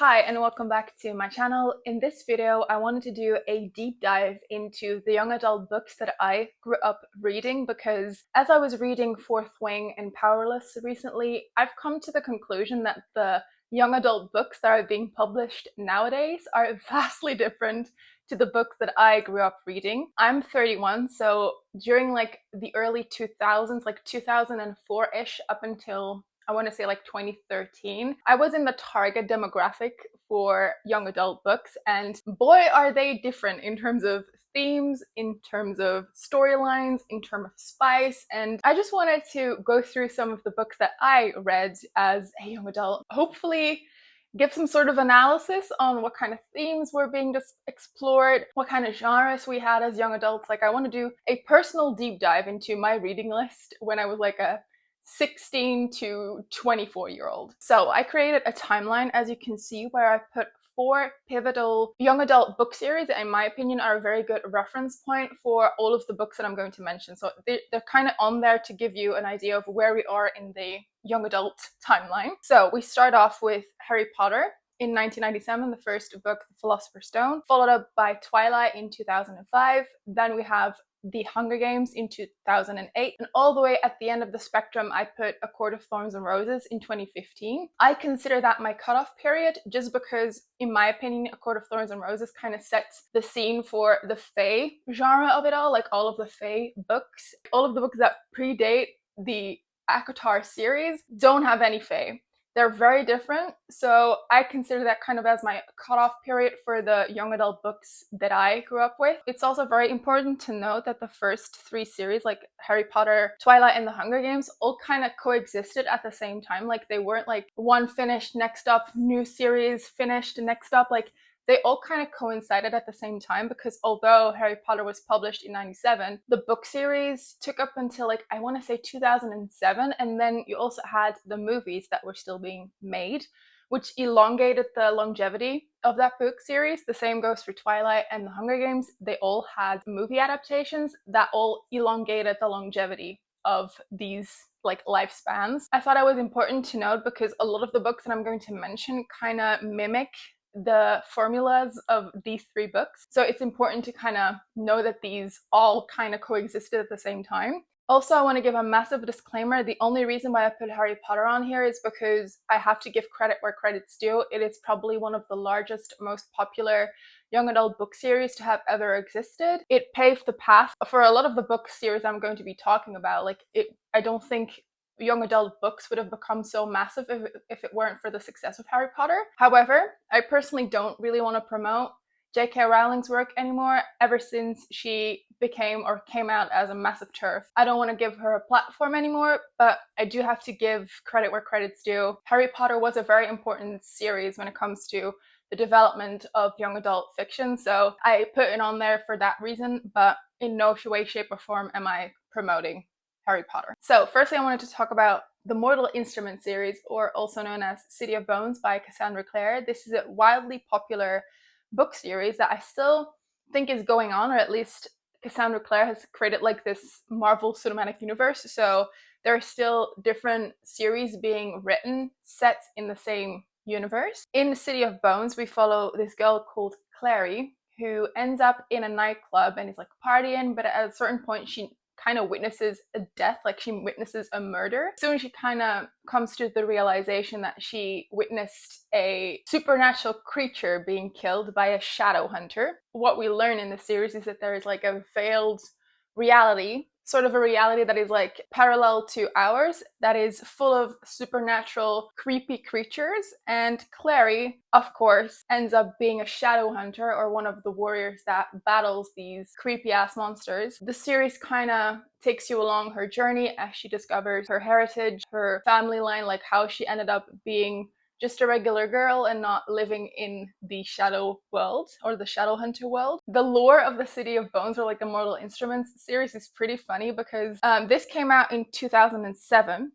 Hi and welcome back to my channel. In this video, I wanted to do a deep dive into the young adult books that I grew up reading because as I was reading Fourth Wing and Powerless recently, I've come to the conclusion that the young adult books that are being published nowadays are vastly different to the books that I grew up reading. I'm 31, so during like the early 2000s, like 2004-ish up until I want to say like 2013, I was in the target demographic for young adult books, and boy are they different in terms of themes, in terms of storylines, in terms of spice. And I just wanted to go through some of the books that I read as a young adult, hopefully give some sort of analysis on what kind of themes were being explored, what kind of genres we had as young adults. Like, I want to do a personal deep dive into my reading list when I was like a 16 to 24-year-old. So I created a timeline, as you can see, where I put 4 pivotal young adult book series that in my opinion are a very good reference point for all of the books that I'm going to mention. So they're kind of on there to give you an idea of where we are in the young adult timeline. So we start off with Harry Potter in 1997, the first book, The Philosopher's Stone, followed up by Twilight in 2005. Then we have The Hunger Games in 2008, and all the way at the end of the spectrum, I put A Court of Thorns and Roses in 2015. I consider that my cutoff period just because, in my opinion, A Court of Thorns and Roses kind of sets the scene for the fae genre of it all, like all of the fae books. All of the books that predate the ACOTAR series don't have any fae. They're very different, so I consider that kind of as my cutoff period for the young adult books that I grew up with. It's also very important to note that the first 3 series, like Harry Potter, Twilight, and The Hunger Games, all kind of coexisted at the same time. Like, they weren't like one finished, next up, new series, finished, next up. Like, they all kind of coincided at the same time, because although Harry Potter was published in 97, the book series took up until like, I want to say 2007, and then you also had the movies that were still being made, which elongated the longevity of that book series. The same goes for Twilight and The Hunger Games. They all had movie adaptations that all elongated the longevity of these like lifespans. I thought it was important to note because a lot of the books that I'm going to mention kind of mimic the formulas of these 3 books. So it's important to kind of know that these all kind of coexisted at the same time. Also, I want to give a massive disclaimer. The only reason why I put Harry Potter on here is because I have to give credit where credit's due. It is probably one of the largest, most popular young adult book series to have ever existed. It paved the path for a lot of the book series I'm going to be talking about. Like, I don't think young adult books would have become so massive if it weren't for the success of Harry Potter. However, I personally don't really want to promote J.K. Rowling's work anymore ever since she became or came out as a massive terf. I don't want to give her a platform anymore, but I do have to give credit where credit's due. Harry Potter was a very important series when it comes to the development of young adult fiction, so I put it on there for that reason, but in no way, shape, or form am I promoting Harry Potter. So firstly, I wanted to talk about the Mortal Instruments series, or also known as City of Bones by Cassandra Clare. This is a wildly popular book series that I still think is going on, or at least Cassandra Clare has created like this Marvel Cinematic Universe. So there are still different series being written, set in the same universe. In City of Bones, we follow this girl called Clare, who ends up in a nightclub and is like partying, but at a certain point she kind of witnesses a death, like she witnesses a murder. Soon she kind of comes to the realization that she witnessed a supernatural creature being killed by a shadow hunter. What we learn in the series is that there is like a veiled reality, sort of a reality that is like parallel to ours, that is full of supernatural, creepy creatures. And Clary, of course, ends up being a shadow hunter, or one of the warriors that battles these creepy ass monsters. The series kind of takes you along her journey as she discovers her heritage, her family line, like how she ended up being just a regular girl and not living in the shadow world, or the shadow hunter world. The lore of the City of Bones, or like the Mortal Instruments series, is pretty funny because this came out in 2007,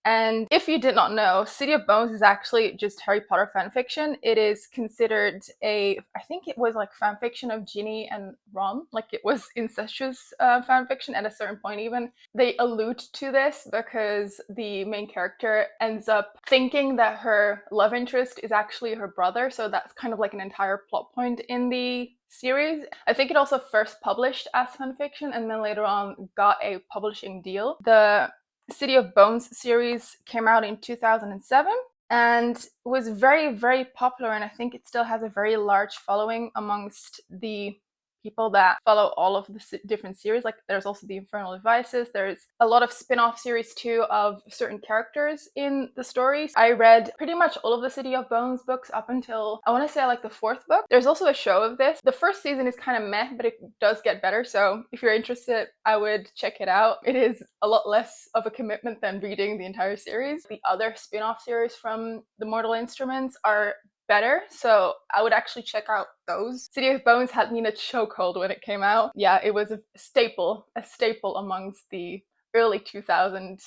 And if you did not know, City of Bones is actually just Harry Potter fanfiction. It is considered I think it was like fanfiction of Ginny and Ron, like it was incestuous fanfiction at a certain point even. They allude to this because the main character ends up thinking that her love interest is actually her brother, so that's kind of like an entire plot point in the series. I think it also first published as fanfiction and then later on got a publishing deal. The City of Bones series came out in 2007 and was very, very popular, and I think it still has a very large following amongst the people that follow all of the different series. Like there's also the Infernal Devices, there's a lot of spin-off series too of certain characters in the stories. I read pretty much all of the City of Bones books up until I want to say like the 4th book. There's also a show of this. The first season is kind of meh, but it does get better, so if you're interested I would check it out. It is a lot less of a commitment than reading the entire series. The other spin-off series from the Mortal Instruments are better, so I would actually check out those. City of Bones had me in a chokehold when it came out. Yeah, it was a staple amongst the early 2000s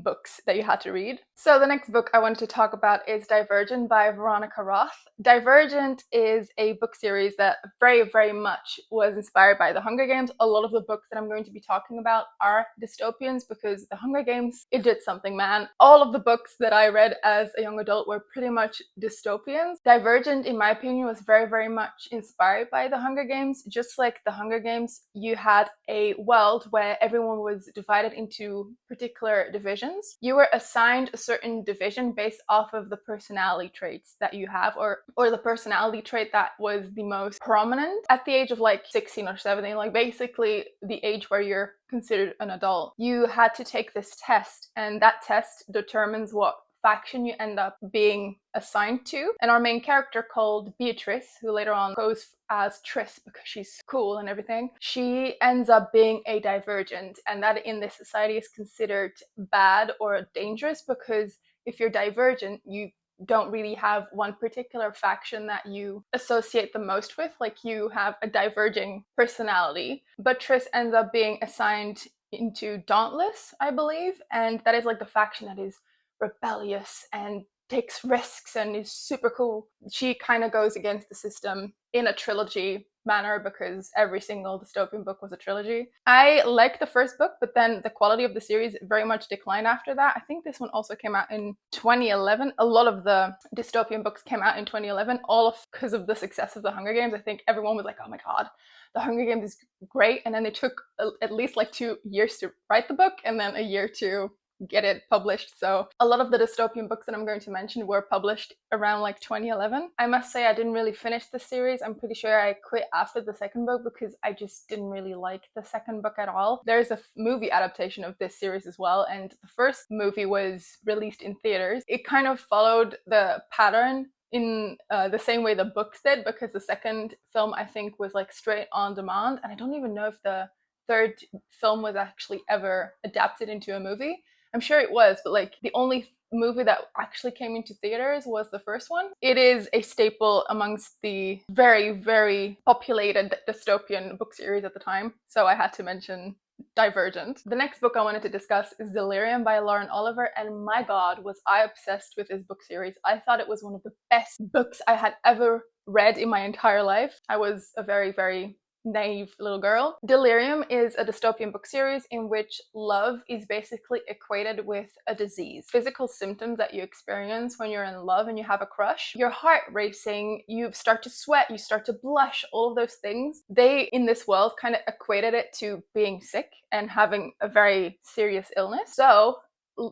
books that you had to read. So the next book I wanted to talk about is Divergent by Veronica Roth. Divergent is a book series that very, very much was inspired by the Hunger Games. A lot of the books that I'm going to be talking about are dystopians because the Hunger Games, it did something, man. All of the books that I read as a young adult were pretty much dystopians. Divergent, in my opinion, was very, very much inspired by the Hunger Games. Just like the Hunger Games, you had a world where everyone was divided into particular divisions. You were assigned a certain division based off of the personality traits that you have, or the personality trait that was the most prominent at the age of like 16 or 17, like basically the age where you're considered an adult. You had to take this test, and that test determines what faction you end up being assigned to. And our main character, called Beatrice, who later on goes as Triss because she's cool and everything, she ends up being a divergent, and that in this society is considered bad or dangerous because if you're divergent, you don't really have one particular faction that you associate the most with, like you have a diverging personality. But Triss ends up being assigned into Dauntless, I believe, and that is like the faction that is rebellious and takes risks and is super cool. She kind of goes against the system in a trilogy manner because every single dystopian book was a trilogy. I liked the first book, but then the quality of the series very much declined after that. I think this one also came out in 2011. A lot of the dystopian books came out in 2011, all because of the success of the Hunger Games. I think everyone was like, oh my god, the Hunger Games is great. And then they took at least like 2 years to write the book and then a year to get it published. So a lot of the dystopian books that I'm going to mention were published around like 2011. I must say I didn't really finish the series. I'm pretty sure I quit after the second book because I just didn't really like the second book at all. There's a movie adaptation of this series as well, and the first movie was released in theaters. It kind of followed the pattern in the same way the books did, because the second film I think was like straight on demand, and I don't even know if the third film was actually ever adapted into a movie. I'm sure it was, but like the only movie that actually came into theaters was the first one. It is a staple amongst the very, very populated dystopian book series at the time, so I had to mention Divergent. The next book I wanted to discuss is Delirium by Lauren Oliver, and my god, was I obsessed with this book series. I thought it was one of the best books I had ever read in my entire life. I was a very, very naive little girl. Delirium is a dystopian book series in which love is basically equated with a disease. Physical symptoms that you experience when you're in love and you have a crush. Your heart racing, you start to sweat, you start to blush, all of those things. They, in this world, kind of equated it to being sick and having a very serious illness. So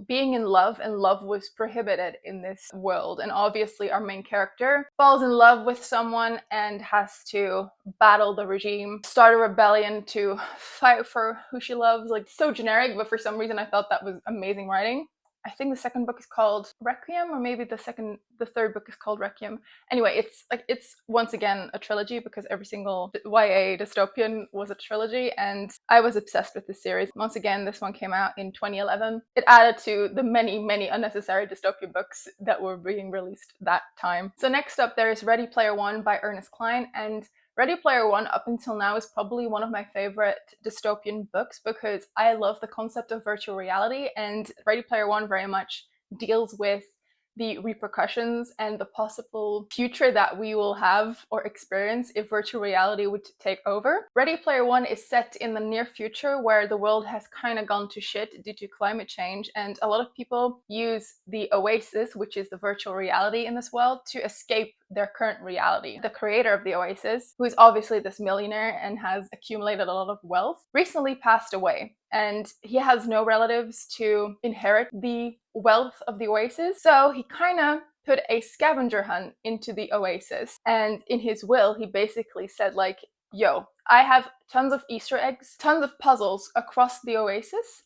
being in love, and love was prohibited in this world, and obviously our main character falls in love with someone and has to battle the regime, start a rebellion to fight for who she loves. Like, so generic, but for some reason I thought that was amazing writing. I think the second book is called Requiem, or maybe the third book is called Requiem. Anyway, it's once again a trilogy because every single YA dystopian was a trilogy, and I was obsessed with this series. Once again, this one came out in 2011. It added to the many, many unnecessary dystopian books that were being released that time. So next up, there is Ready Player One by Ernest Cline, and Ready Player One up until now is probably one of my favorite dystopian books because I love the concept of virtual reality, and Ready Player One very much deals with the repercussions and the possible future that we will have or experience if virtual reality would take over. Ready Player One is set in the near future where the world has kind of gone to shit due to climate change, and a lot of people use the Oasis, which is the virtual reality in this world, to escape their current reality. The creator of the Oasis, who is obviously this millionaire and has accumulated a lot of wealth, recently passed away, and he has no relatives to inherit the wealth of the Oasis. So he kind of put a scavenger hunt into the Oasis, and in his will he basically said like, yo, I have tons of Easter eggs, tons of puzzles across the Oasis.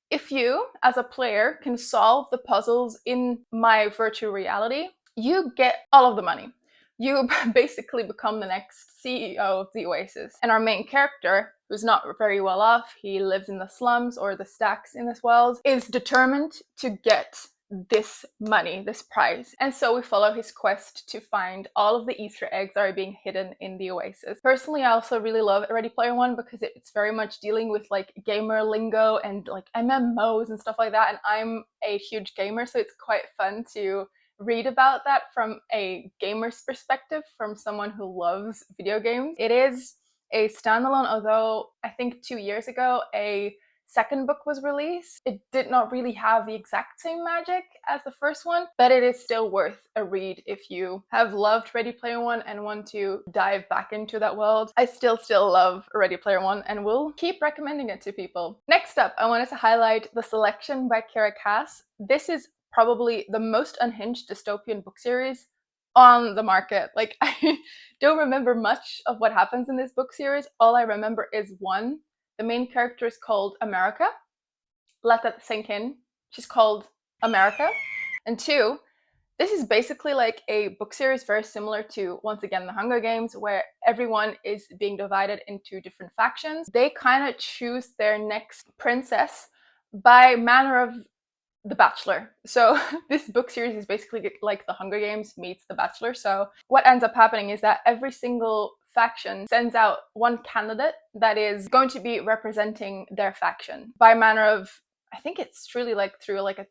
If you as a player can solve the puzzles in my virtual reality, you get all of the money. You basically become the next CEO of the Oasis. And our main character, who's not very well off, he lives in the slums or the stacks in this world, is determined to get this money, this prize. And so we follow his quest to find all of the Easter eggs that are being hidden in the Oasis. Personally, I also really love Ready Player One because it's very much dealing with like gamer lingo and like MMOs and stuff like that. And I'm a huge gamer, so it's quite fun to read about that from a gamer's perspective, from someone who loves video games. It is a standalone, although I think 2 years ago a second book was released. It did not really have the exact same magic as the first one, but it is still worth a read if you have loved Ready Player One and want to dive back into that world. I still love Ready Player One and will keep recommending it to people. Next up, I wanted to highlight The Selection by Clare. This is probably the most unhinged dystopian book series on the market. Like, I don't remember much of what happens in this book series. All I remember is one, the main character is called America. Let that sink in. She's called America. And two, this is basically like a book series very similar to, once again, The Hunger Games, where everyone is being divided into different factions. They kind of choose their next princess by manner of The Bachelor. So this book series is basically like The Hunger Games meets The Bachelor. So what ends up happening is that every single faction sends out one candidate that is going to be representing their faction by manner of, I think it's truly like through like a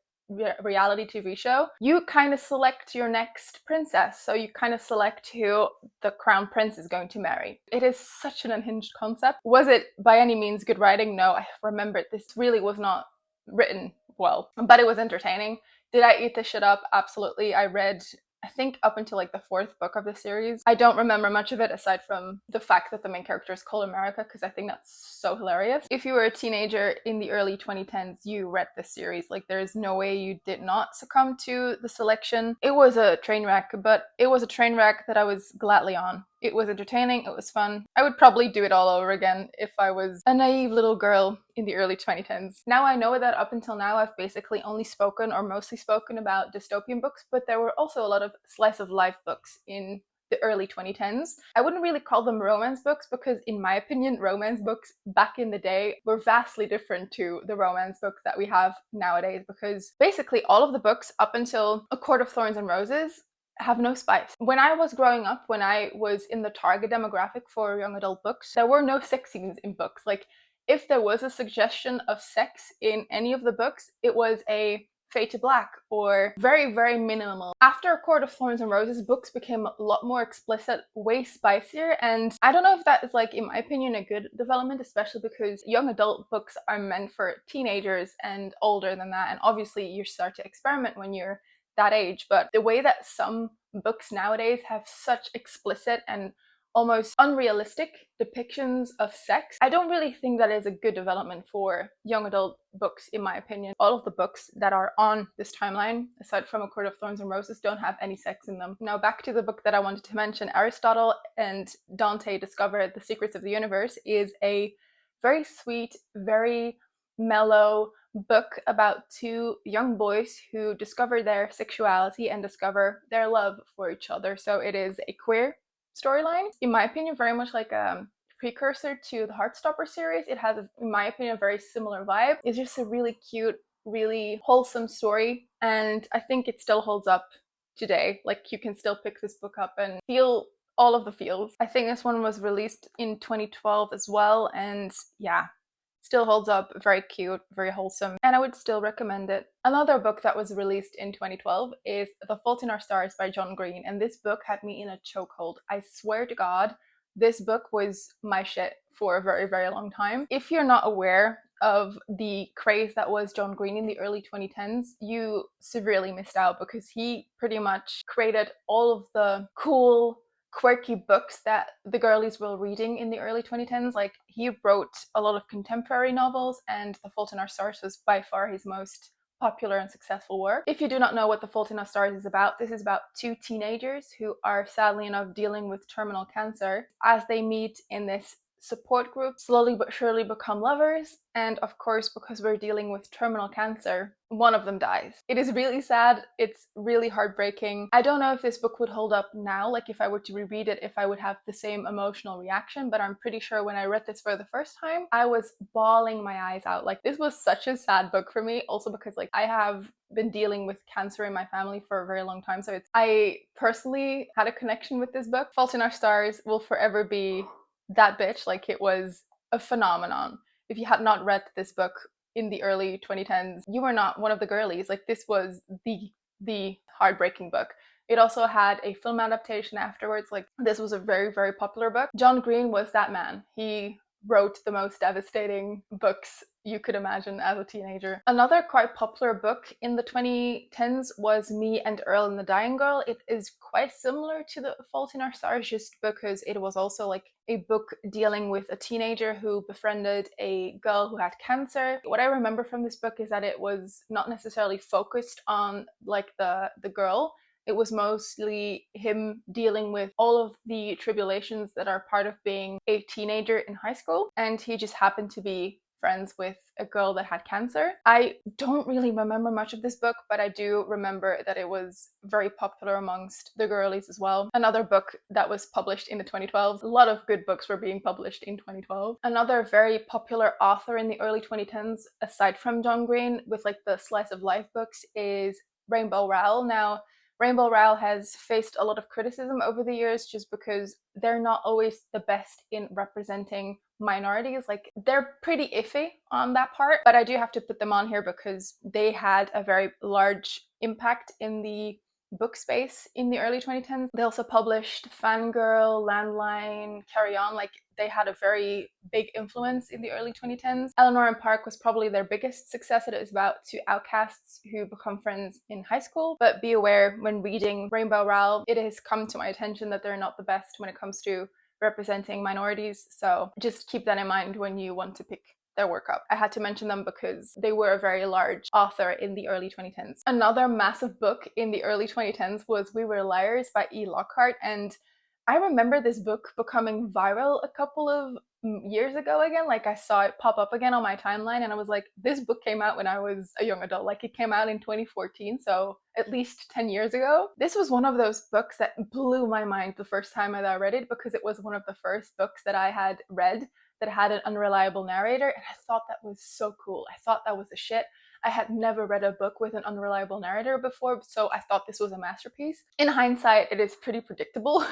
reality TV show. You kind of select your next princess, so you kind of select who the crown prince is going to marry. It is such an unhinged concept. Was it by any means good writing? No, I remember this really was not written well, but it was entertaining. Did I eat this shit up? Absolutely. I read, I think, up until like the fourth book of the series. I don't remember much of it aside from the fact that the main character is called America, because I think that's so hilarious. If you were a teenager in the early 2010s, you read this series. Like, there is no way you did not succumb to The Selection. It was a train wreck, but it was a train wreck that I was gladly on. It was entertaining, it was fun. I would probably do it all over again if I was a naive little girl in the early 2010s. Now I know that up until now I've basically only spoken or mostly spoken about dystopian books, but there were also a lot of slice of life books in the early 2010s. I wouldn't really call them romance books because, in my opinion, romance books back in the day were vastly different to the romance books that we have nowadays, because basically all of the books up until A Court of Thorns and Roses have no spice. When I was growing up, when I was in the target demographic for young adult books, there were no sex scenes in books. Like, if there was a suggestion of sex in any of the books, it was a fade to black or very, very minimal. After A Court of Thorns and Roses, books became a lot more explicit, way spicier, and I don't know if that is, like, in my opinion, a good development, especially because young adult books are meant for teenagers and older than that, and obviously you start to experiment when you're that age. But the way that some books nowadays have such explicit and almost unrealistic depictions of sex, I don't really think that is a good development for young adult books, in my opinion. All of the books that are on this timeline, aside from A Court of Thorns and Roses, don't have any sex in them. Now back to the book that I wanted to mention. Aristotle and Dante Discover the Secrets of the Universe is a very sweet, very mellow book about two young boys who discover their sexuality and discover their love for each other. So it is a queer storyline. In my opinion, very much like a precursor to the Heartstopper series. It has, in my opinion, a very similar vibe. It's just a really cute, really wholesome story, and I think it still holds up today. Like, you can still pick this book up and feel all of the feels. I think this one was released in 2012 as well, and yeah, still holds up, very cute, very wholesome, and I would still recommend it. Another book that was released in 2012 is The Fault in Our Stars by John Green, and this book had me in a chokehold. I swear to God, this book was my shit for a very, very long time. If you're not aware of the craze that was John Green in the early 2010s, you severely missed out, because he pretty much created all of the cool, quirky books that the girlies were reading in the early 2010s. Like, he wrote a lot of contemporary novels, and The Fault in Our Stars was by far his most popular and successful work. If you do not know what The Fault in Our Stars is about, this is about two teenagers who are sadly enough dealing with terminal cancer. As they meet in this support group, slowly but surely become lovers, and of course, because we're dealing with terminal cancer, one of them dies. It is really sad, it's really heartbreaking. I don't know if this book would hold up now, like if I were to reread it, if I would have the same emotional reaction, but I'm pretty sure when I read this for the first time, I was bawling my eyes out. Like, this was such a sad book for me, also because like I have been dealing with cancer in my family for a very long time, so I personally had a connection with this book. Fault in Our Stars will forever be that bitch. Like, it was a phenomenon. If you had not read this book in the early 2010s, you were not one of the girlies. Like, this was the heartbreaking book. It also had a film adaptation afterwards. Like, this was a very, very popular book. John Green was that man. He wrote the most devastating books you could imagine as a teenager. Another quite popular book in the 2010s was Me and Earl and the Dying Girl. It is quite similar to The Fault in Our Stars, just because it was also like a book dealing with a teenager who befriended a girl who had cancer. What I remember from this book is that it was not necessarily focused on like the girl. It was mostly him dealing with all of the tribulations that are part of being a teenager in high school, and he just happened to be friends with a girl that had cancer. I don't really remember much of this book, but I do remember that it was very popular amongst the girlies as well. Another book that was published in the 2012s. A lot of good books were being published in 2012. Another very popular author in the early 2010s, aside from John Green, with like the slice of life books, is Rainbow Rowell. Now, Rainbow Rowell has faced a lot of criticism over the years just because they're not always the best in representing minorities. Like, they're pretty iffy on that part, but I do have to put them on here because they had a very large impact in the book space in the early 2010s. They also published Fangirl, Landline, Carry On. Like, they had a very big influence in the early 2010s. Eleanor Park was probably their biggest success. It is about two outcasts who become friends in high school, but be aware when reading Rainbow Rowell, it has come to my attention that they're not the best when it comes to representing minorities, so just keep that in mind when you want to pick their work up. I had to mention them because they were a very large author in the early 2010s. Another massive book in the early 2010s was We Were Liars by E. Lockhart, and I remember this book becoming viral a couple of years ago again. Like, I saw it pop up again on my timeline, and I was like, this book came out when I was a young adult. Like, it came out in 2014, so at least 10 years ago. This was one of those books that blew my mind the first time that I read it, because it was one of the first books that I had read that had an unreliable narrator, and I thought that was so cool. I thought that was the shit. I had never read a book with an unreliable narrator before, so I thought this was a masterpiece. In hindsight, it is pretty predictable,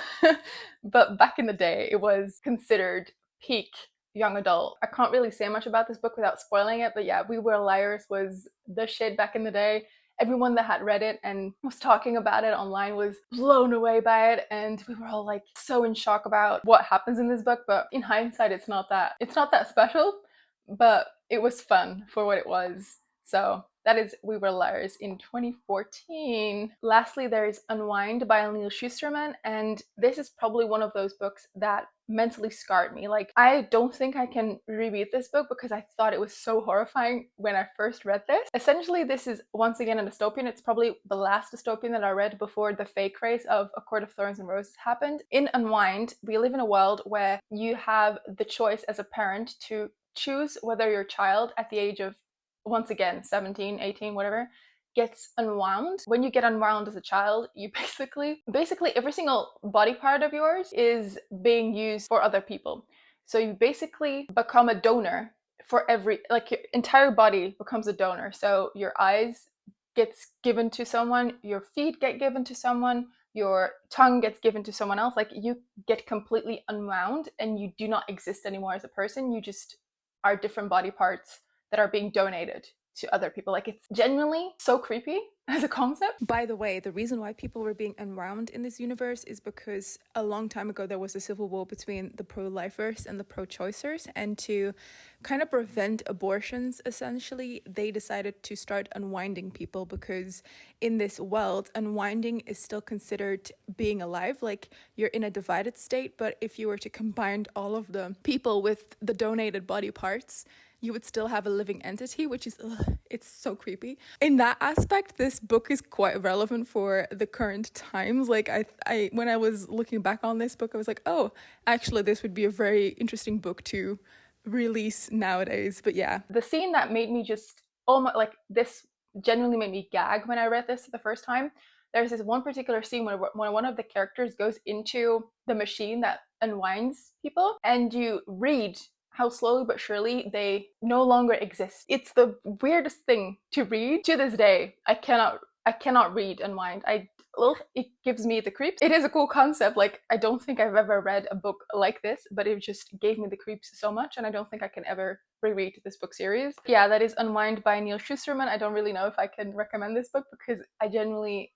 but back in the day, it was considered peak young adult. I can't really say much about this book without spoiling it, but yeah, We Were Liars was the shit back in the day. Everyone that had read it and was talking about it online was blown away by it, and we were all like so in shock about what happens in this book. But in hindsight, it's not that special, but it was fun for what it was. So that is We Were Liars in 2014. Lastly, there is Unwind by Neil Shusterman, and this is probably one of those books that mentally scarred me. Like, I don't think I can reread this book because I thought it was so horrifying when I first read this. Essentially, this is once again a dystopian. It's probably the last dystopian that I read before the fake race of A Court of Thorns and Roses happened. In Unwind, we live in a world where you have the choice as a parent to choose whether your child at the age of, once again, 17, 18, whatever, gets unwound. When you get unwound as a child, you basically every single body part of yours is being used for other people. So you basically become a donor for every, like, your entire body becomes a donor. So your eyes gets given to someone, your feet get given to someone, your tongue gets given to someone else, like you get completely unwound and you do not exist anymore as a person. You just are different body parts that are being donated to other people. Like, it's genuinely so creepy as a concept. By the way, the reason why people were being unwound in this universe is because a long time ago there was a civil war between the pro-lifers and the pro-choicers, and to kind of prevent abortions, essentially, they decided to start unwinding people, because in this world, unwinding is still considered being alive. Like, you're in a divided state, but if you were to combine all of the people with the donated body parts, you would still have a living entity, which is, it's so creepy. In that aspect, this book is quite relevant for the current times. Like, I when I was looking back on this book, I was like, oh, actually, this would be a very interesting book to release nowadays. But yeah. The scene that made me just, oh my, like, this genuinely made me gag when I read this the first time. There's this one particular scene where one of the characters goes into the machine that unwinds people, and you read how slowly but surely they no longer exist. It's the weirdest thing to read. To this day, I cannot read Unwind. It gives me the creeps. It is a cool concept. Like, I don't think I've ever read a book like this, but it just gave me the creeps so much, and I don't think I can ever reread this book series. Yeah, that is Unwind by Neil Schusterman. I don't really know if I can recommend this book because I genuinely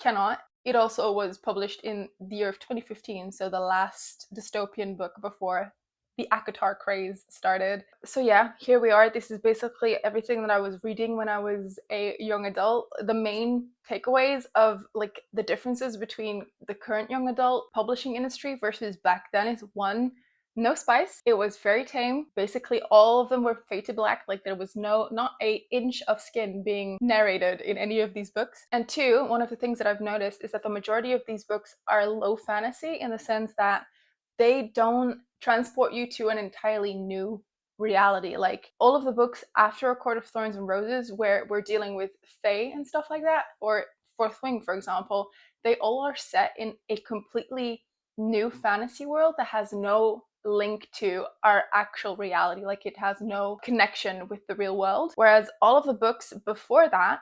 cannot. It also was published in the year of 2015, so the last dystopian book before the ACOTAR craze started. So yeah, here we are. This is basically everything that I was reading when I was a young adult. The main takeaways of like the differences between the current young adult publishing industry versus back then is: one, no spice. It was very tame. Basically all of them were fade to black. Like, there was not an inch of skin being narrated in any of these books. And two, one of the things that I've noticed is that the majority of these books are low fantasy, in the sense that they don't transport you to an entirely new reality. Like, all of the books after A Court of Thorns and Roses, where we're dealing with fae and stuff like that, or Fourth Wing, for example, they all are set in a completely new fantasy world that has no link to our actual reality. Like, it has no connection with the real world. Whereas all of the books before that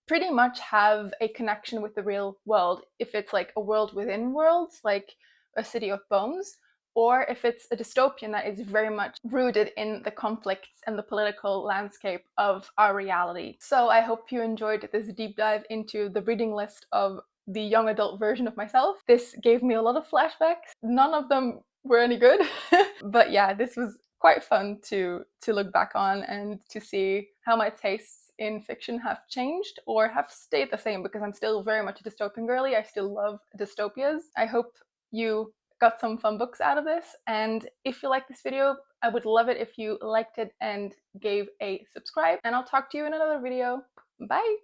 pretty much have a connection with the real world. If it's like a world within worlds, like A City of Bones, or if it's a dystopian that is very much rooted in the conflicts and the political landscape of our reality. So I hope you enjoyed this deep dive into the reading list of the young adult version of myself. This gave me a lot of flashbacks. None of them were any good. But yeah, this was quite fun to look back on and to see how my tastes in fiction have changed or have stayed the same, because I'm still very much a dystopian girly. I still love dystopias. I hope you got some fun books out of this, and if you like this video, I would love it if you liked it and gave a subscribe, and I'll talk to you in another video. Bye!